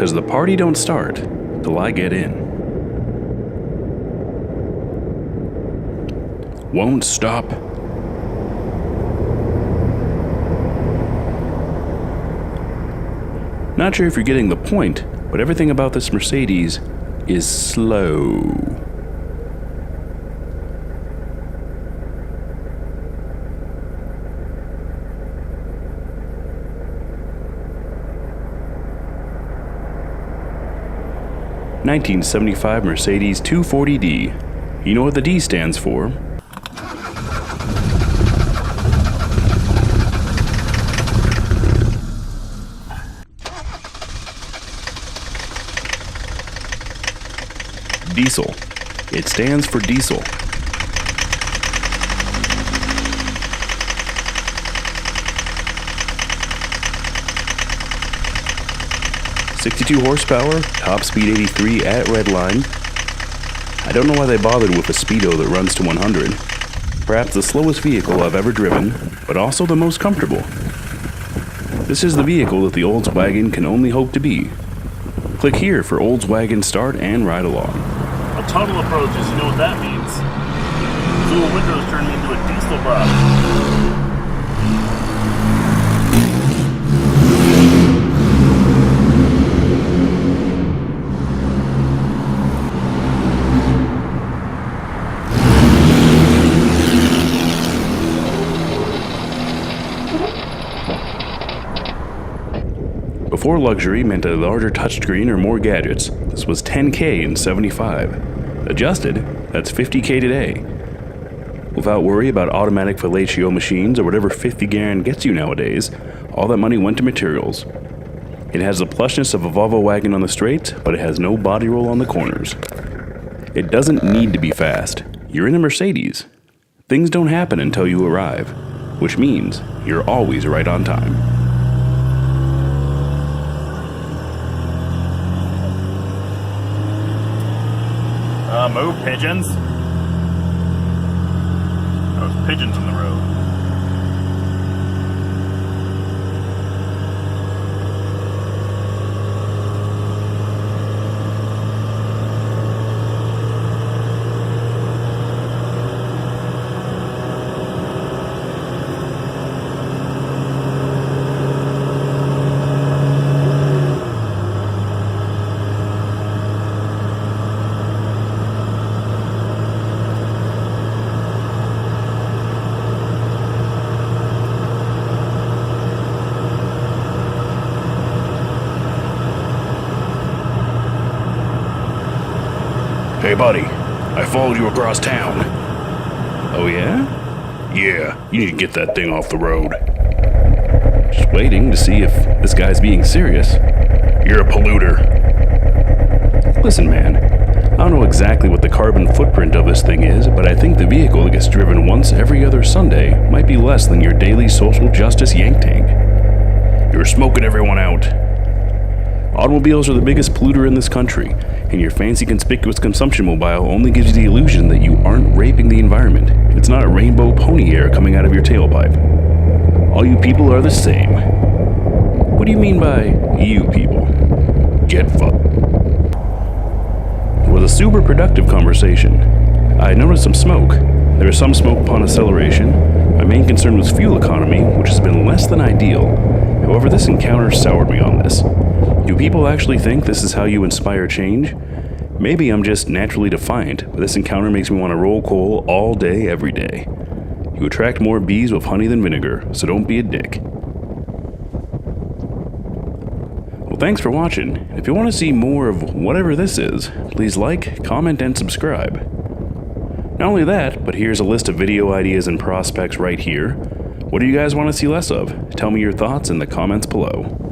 'cause the party don't start till I get in. Won't stop. Not sure if you're getting the point, but everything about this Mercedes is slow. (1975) Mercedes 240D. You know what the D stands for? Diesel. It stands for diesel. (62 horsepower, top speed 83 at redline. I don't know why they bothered with a speedo that runs to 100. Perhaps the slowest vehicle I've ever driven, but also the most comfortable. This is the vehicle that the Olds wagon can only hope to be. Click here for Olds wagon start and ride along. Tunnel approaches, you know what that means. Dual windows turn me into a diesel bus. Before luxury meant a larger touchscreen or more gadgets, this was $10K in '75. Adjusted, that's $50K today. Without worry about automatic fellatio machines or whatever 50 grand gets you nowadays, all that money went to materials. It has the plushness of a Volvo wagon on the straights, but it has no body roll on the corners. It doesn't need to be fast. You're in a Mercedes. Things don't happen until you arrive, which means you're always right on time. Move, pigeons. Those pigeons on the road. Hey buddy, I followed you across town. Oh yeah? Yeah, you need to get that thing off the road. Just waiting to see if this guy's being serious. You're a polluter. Listen man, I don't know exactly what the carbon footprint of this thing is, but I think the vehicle that gets driven once every other Sunday might be less than your daily social justice yank tank. You're smoking everyone out. Automobiles are the biggest polluter in this country, and your fancy conspicuous consumption mobile only gives you the illusion that you aren't raping the environment. It's not rainbow pony air coming out of your tailpipe. All you people are the same. What do you mean by you people? Get fucked. It was a super productive conversation. I noticed some smoke. There was some smoke upon acceleration. My main concern was fuel economy, which has been less than ideal. However, this encounter soured me on this. Do people actually think this is how you inspire change? Maybe I'm just naturally defiant, but this encounter makes me want to roll coal all day, every day. You attract more bees with honey than vinegar, so don't be a dick. Well, thanks for watching. If you want to see more of whatever this is, please like, comment, and subscribe. Not only that, but here's a list of video ideas and prospects right here. What do you guys want to see less of? Tell me your thoughts in the comments below.